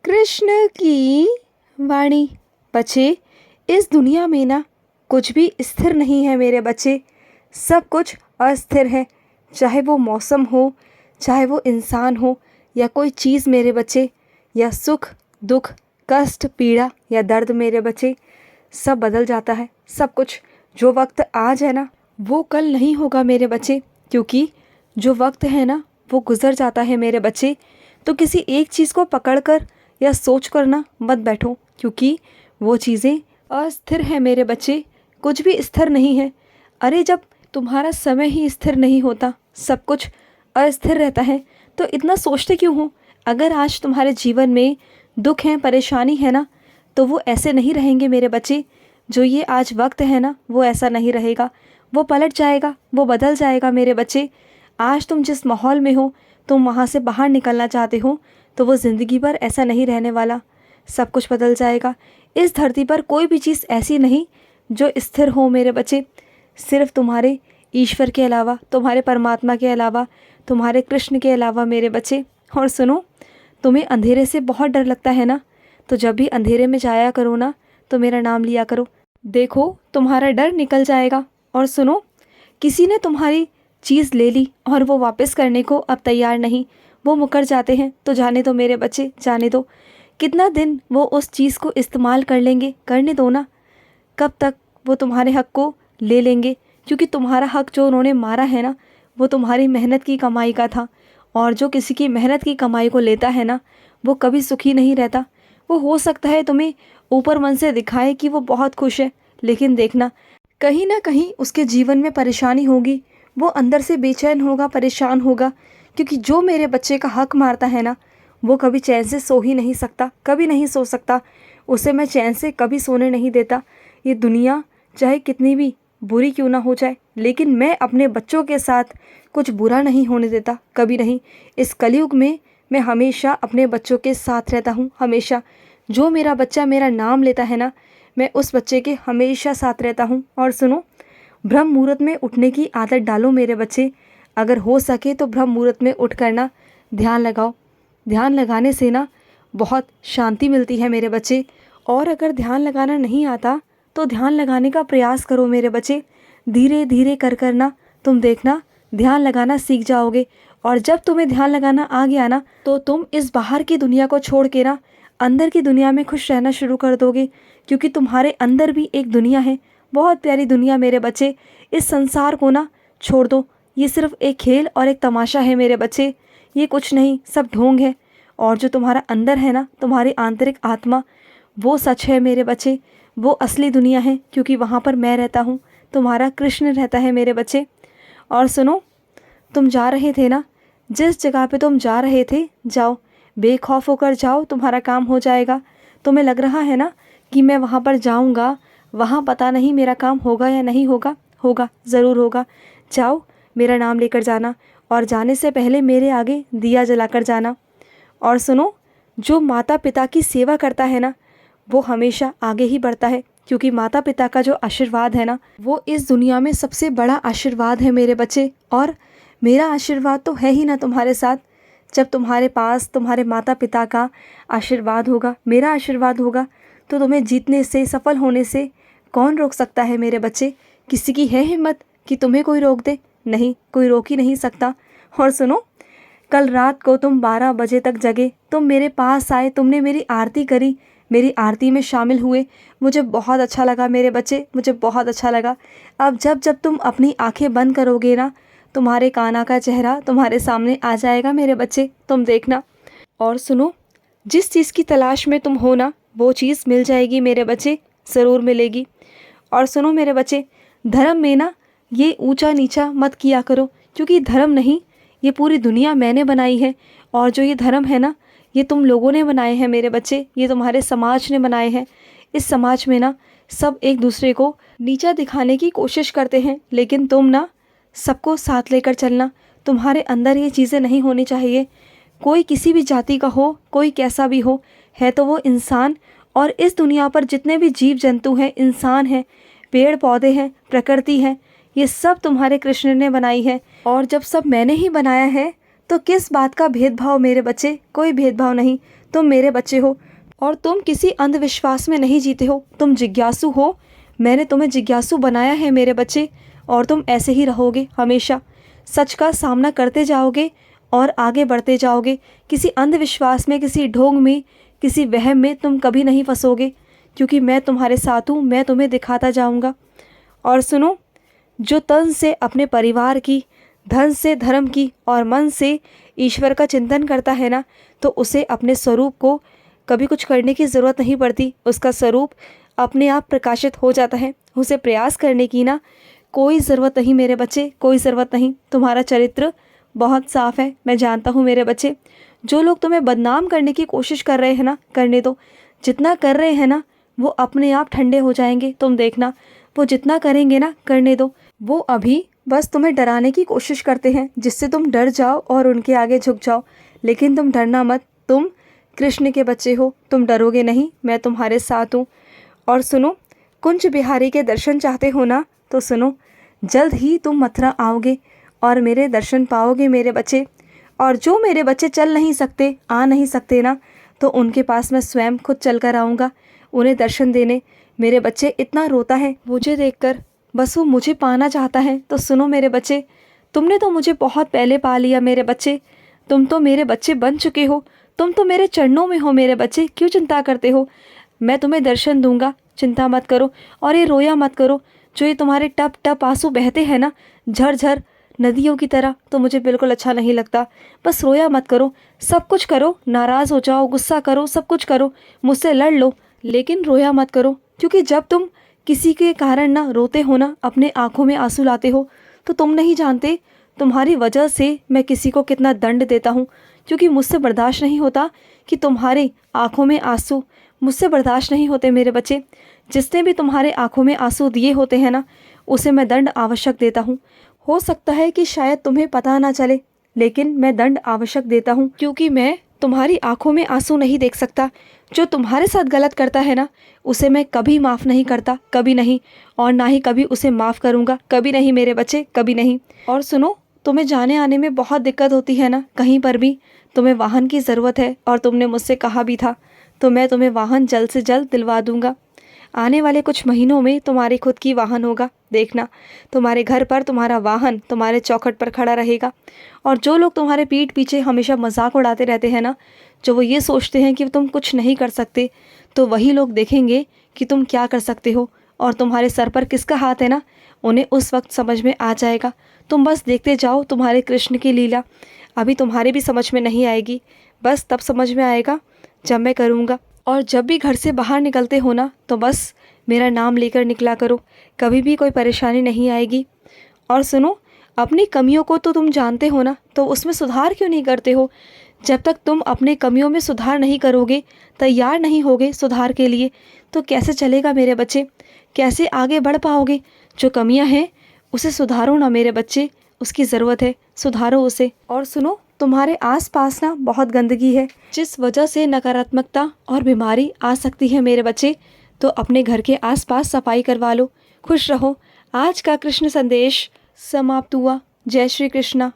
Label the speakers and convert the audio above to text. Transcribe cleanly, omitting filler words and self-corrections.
Speaker 1: कृष्ण की वाणी। बच्चे, इस दुनिया में ना कुछ भी स्थिर नहीं है मेरे बच्चे, सब कुछ अस्थिर है। चाहे वो मौसम हो, चाहे वो इंसान हो या कोई चीज़ मेरे बच्चे, या सुख दुख कष्ट पीड़ा या दर्द मेरे बच्चे, सब बदल जाता है। सब कुछ जो वक्त आज है ना वो कल नहीं होगा मेरे बच्चे, क्योंकि जो वक्त है ना वो गुजर जाता है मेरे बच्चे। तो किसी एक चीज़ को पकड़कर या सोच कर ना मत बैठो, क्योंकि वो चीज़ें अस्थिर है मेरे बच्चे, कुछ भी स्थिर नहीं है। अरे जब तुम्हारा समय ही स्थिर नहीं होता, सब कुछ अस्थिर रहता है, तो इतना सोचते क्यों हो? अगर आज तुम्हारे जीवन में दुख है, परेशानी है ना, तो वो ऐसे नहीं रहेंगे मेरे बच्चे। जो ये आज वक्त है ना वो ऐसा नहीं रहेगा, वो पलट जाएगा, वो बदल जाएगा मेरे बच्चे। आज तुम जिस माहौल में हो, तुम वहाँ से बाहर निकलना चाहते हो, तो वो ज़िंदगी भर ऐसा नहीं रहने वाला, सब कुछ बदल जाएगा। इस धरती पर कोई भी चीज़ ऐसी नहीं जो स्थिर हो मेरे बच्चे, सिर्फ तुम्हारे ईश्वर के अलावा, तुम्हारे परमात्मा के अलावा, तुम्हारे कृष्ण के अलावा मेरे बच्चे। और सुनो, तुम्हें अंधेरे से बहुत डर लगता है ना, तो जब भी अंधेरे में जाया करो ना तो मेरा नाम लिया करो, देखो तुम्हारा डर निकल जाएगा। और सुनो, किसी ने तुम्हारी चीज़ ले ली और वो वापस करने को अब तैयार नहीं, वो मुकर जाते हैं, तो जाने दो मेरे बच्चे, जाने दो। कितना दिन वो उस चीज़ को इस्तेमाल कर लेंगे, करने दो ना। कब तक वो तुम्हारे हक को ले लेंगे, क्योंकि तुम्हारा हक जो उन्होंने मारा है ना वो तुम्हारी मेहनत की कमाई का था। और जो किसी की मेहनत की कमाई को लेता है ना वो कभी सुखी नहीं रहता। वो हो सकता है तुम्हें ऊपर मन से दिखाए कि वो बहुत खुश है, लेकिन देखना कहीं ना कहीं उसके जीवन में परेशानी होगी, वो अंदर से बेचैन होगा, परेशान होगा, क्योंकि जो मेरे बच्चे का हक मारता है ना वो कभी चैन से सो ही नहीं सकता, कभी नहीं सो सकता। उसे मैं चैन से कभी सोने नहीं देता। ये दुनिया चाहे कितनी भी बुरी क्यों ना हो जाए, लेकिन मैं अपने बच्चों के साथ कुछ बुरा नहीं होने देता, कभी नहीं। इस कलयुग में मैं हमेशा अपने बच्चों के साथ रहता हूँ, हमेशा। जो मेरा बच्चा मेरा नाम लेता है ना, मैं उस बच्चे के हमेशा साथ रहता हूँ। और सुनो, ब्रह्म मुहूर्त में उठने की आदत डालो मेरे बच्चे। अगर हो सके तो ब्रह्म मुहूर्त में उठ करना ध्यान लगाओ। ध्यान लगाने से ना बहुत शांति मिलती है मेरे बच्चे। और अगर ध्यान लगाना नहीं आता तो ध्यान लगाने का प्रयास करो मेरे बच्चे, धीरे धीरे कर करना तुम देखना ध्यान लगाना सीख जाओगे। और जब तुम्हें ध्यान लगाना आ गया ना तो तुम इस बाहर की दुनिया को छोड़ के ना अंदर की दुनिया में खुश रहना शुरू कर दोगे, क्योंकि तुम्हारे अंदर भी एक दुनिया है, बहुत प्यारी दुनिया मेरे बच्चे। इस संसार को ना छोड़ दो, ये सिर्फ एक खेल और एक तमाशा है मेरे बच्चे, ये कुछ नहीं, सब ढोंग है। और जो तुम्हारा अंदर है ना, तुम्हारी आंतरिक आत्मा, वो सच है मेरे बच्चे, वो असली दुनिया है, क्योंकि वहाँ पर मैं रहता हूँ, तुम्हारा कृष्ण रहता है मेरे बच्चे। और सुनो, तुम जा रहे थे ना, जिस जगह पे तुम जा रहे थे जाओ, बेखौफ होकर जाओ, तुम्हारा काम हो जाएगा। तुम्हें लग रहा है ना कि मैं वहाँ पर जाऊँगा, वहाँ पता नहीं मेरा काम होगा या नहीं होगा, होगा, ज़रूर होगा। जाओ, मेरा नाम लेकर जाना, और जाने से पहले मेरे आगे दिया जलाकर जाना। और सुनो, जो माता पिता की सेवा करता है ना वो हमेशा आगे ही बढ़ता है, क्योंकि माता पिता का जो आशीर्वाद है ना वो इस दुनिया में सबसे बड़ा आशीर्वाद है मेरे बच्चे। और मेरा आशीर्वाद तो है ही ना तुम्हारे साथ। जब तुम्हारे पास तुम्हारे माता पिता का आशीर्वाद होगा, मेरा आशीर्वाद होगा, तो तुम्हें जीतने से, सफल होने से कौन रोक सकता है मेरे बच्चे? किसी की है हिम्मत कि तुम्हें कोई रोक दे? नहीं, कोई रोक ही नहीं सकता। और सुनो, कल रात को तुम 12 बजे तक जगे, तुम मेरे पास आए, तुमने मेरी आरती करी, मेरी आरती में शामिल हुए, मुझे बहुत अच्छा लगा मेरे बच्चे, मुझे बहुत अच्छा लगा। अब जब जब तुम अपनी आंखें बंद करोगे ना, तुम्हारे कान्हा का चेहरा तुम्हारे सामने आ जाएगा मेरे बच्चे, तुम देखना। और सुनो, जिस चीज़ की तलाश में तुम हो ना वो चीज़ मिल जाएगी मेरे बच्चे, ज़रूर मिलेगी। और सुनो मेरे बच्चे, धर्म में ना ये ऊंचा नीचा मत किया करो, क्योंकि धर्म नहीं, ये पूरी दुनिया मैंने बनाई है। और जो ये धर्म है ना ये तुम लोगों ने बनाए हैं मेरे बच्चे, ये तुम्हारे समाज ने बनाए हैं। इस समाज में ना सब एक दूसरे को नीचा दिखाने की कोशिश करते हैं, लेकिन तुम ना सबको साथ लेकर चलना। तुम्हारे अंदर ये चीज़ें नहीं होनी चाहिए। कोई किसी भी जाति का हो, कोई कैसा भी हो, है तो वो इंसान। और इस दुनिया पर जितने भी जीव जंतु हैं, इंसान हैं, पेड़ पौधे हैं, प्रकृति है, ये सब तुम्हारे कृष्ण ने बनाई है। और जब सब मैंने ही बनाया है तो किस बात का भेदभाव मेरे बच्चे? कोई भेदभाव नहीं। तुम मेरे बच्चे हो और तुम किसी अंधविश्वास में नहीं जीते हो, तुम जिज्ञासु हो। मैंने तुम्हें जिज्ञासु बनाया है मेरे बच्चे, और तुम ऐसे ही रहोगे हमेशा। सच का सामना करते जाओगे और आगे बढ़ते जाओगे। किसी अंधविश्वास में, किसी ढोंग में, किसी वहम में तुम कभी नहीं फंसोगे, क्योंकि मैं तुम्हारे साथ हूँ। मैं तुम्हें दिखाता जाऊँगा। और सुनो, जो तन से अपने परिवार की, धन से धर्म की और मन से ईश्वर का चिंतन करता है ना, तो उसे अपने स्वरूप को कभी कुछ करने की ज़रूरत नहीं पड़ती। उसका स्वरूप अपने आप प्रकाशित हो जाता है। उसे प्रयास करने की ना कोई ज़रूरत नहीं मेरे बच्चे, कोई ज़रूरत नहीं। तुम्हारा चरित्र बहुत साफ है, मैं जानता हूँ मेरे बच्चे। जो लोग तुम्हें बदनाम करने की कोशिश कर रहे हैं ना, करने दो। जितना कर रहे हैं ना, वो अपने आप ठंडे हो जाएंगे, तुम देखना। वो जितना करेंगे ना, करने दो। वो अभी बस तुम्हें डराने की कोशिश करते हैं, जिससे तुम डर जाओ और उनके आगे झुक जाओ। लेकिन तुम डरना मत, तुम कृष्ण के बच्चे हो, तुम डरोगे नहीं। मैं तुम्हारे साथ हूँ। और सुनो, कुंज बिहारी के दर्शन चाहते हो ना, तो सुनो, जल्द ही तुम मथुरा आओगे और मेरे दर्शन पाओगे मेरे बच्चे। और जो मेरे बच्चे चल नहीं सकते, आ नहीं सकते ना, तो उनके पास मैं स्वयं खुद चल कर आऊँगा उन्हें दर्शन देने। मेरे बच्चे इतना रोता है मुझे देखकर, बस वो मुझे पाना चाहता है। तो सुनो मेरे बच्चे, तुमने तो मुझे बहुत पहले पा लिया मेरे बच्चे। तुम तो मेरे बच्चे बन चुके हो, तुम तो मेरे चरणों में हो मेरे बच्चे। क्यों चिंता करते हो? मैं तुम्हें दर्शन दूंगा, चिंता मत करो। और ये रोया मत करो। जो ये तुम्हारे टप टप आंसू बहते हैं ना, झरझर नदियों की तरह, तो मुझे बिल्कुल अच्छा नहीं लगता। बस रोया मत करो, सब कुछ करो, नाराज़ हो जाओ, गुस्सा करो, सब कुछ करो, मुझसे लड़ लो, लेकिन रोया मत करो। क्योंकि जब तुम किसी के कारण ना रोते हो ना, अपने आँखों में आंसू लाते हो, तो तुम नहीं जानते तुम्हारी वजह से मैं किसी को कितना दंड देता हूँ। क्योंकि मुझसे बर्दाश्त नहीं होता कि तुम्हारे आँखों में आंसू, मुझसे बर्दाश्त नहीं होते मेरे बच्चे। जिसने भी तुम्हारे आँखों में आंसू दिए होते हैं ना, उसे मैं दंड आवश्यक देता हूँ। हो सकता है कि शायद तुम्हें पता ना चले, लेकिन मैं दंड आवश्यक देता हूँ, क्योंकि मैं तुम्हारी आंखों में आंसू नहीं देख सकता। जो तुम्हारे साथ गलत करता है ना, उसे मैं कभी माफ़ नहीं करता, कभी नहीं। और ना ही कभी उसे माफ़ करूँगा, कभी नहीं मेरे बच्चे, कभी नहीं। और सुनो, तुम्हें जाने आने में बहुत दिक्कत होती है ना, कहीं पर भी तुम्हें वाहन की ज़रूरत है, और तुमने मुझसे कहा भी था, तो मैं तुम्हें वाहन जल्द से जल्द दिलवा दूँगा। आने वाले कुछ महीनों में तुम्हारी खुद की वाहन होगा, देखना। तुम्हारे घर पर तुम्हारा वाहन तुम्हारे चौखट पर खड़ा रहेगा। और जो लोग तुम्हारे पीठ पीछे हमेशा मजाक उड़ाते रहते हैं ना, जो वो ये सोचते हैं कि तुम कुछ नहीं कर सकते, तो वही लोग देखेंगे कि तुम क्या कर सकते हो और तुम्हारे सर पर किसका हाथ है ना, उन्हें उस वक्त समझ में आ जाएगा। तुम बस देखते जाओ तुम्हारे कृष्ण की लीला। अभी तुम्हारे भी समझ में नहीं आएगी, बस तब समझ में आएगा जब मैं करूँगा। और जब भी घर से बाहर निकलते हो ना, तो बस मेरा नाम लेकर निकला करो, कभी भी कोई परेशानी नहीं आएगी। और सुनो, अपनी कमियों को तो तुम जानते हो ना, तो उसमें सुधार क्यों नहीं करते हो? जब तक तुम अपने कमियों में सुधार नहीं करोगे, तैयार नहीं होगे सुधार के लिए, तो कैसे चलेगा मेरे बच्चे? कैसे आगे बढ़ पाओगे? जो कमियां हैं उसे सुधारो ना मेरे बच्चे, उसकी ज़रूरत है, सुधारो उसे। और सुनो, तुम्हारे आसपास ना बहुत गंदगी है, जिस वजह से नकारात्मकता और बीमारी आ सकती है मेरे बच्चे। तो अपने घर के आसपास सफाई करवा लो। खुश रहो। आज का कृष्ण संदेश समाप्त हुआ। जय श्री कृष्णा।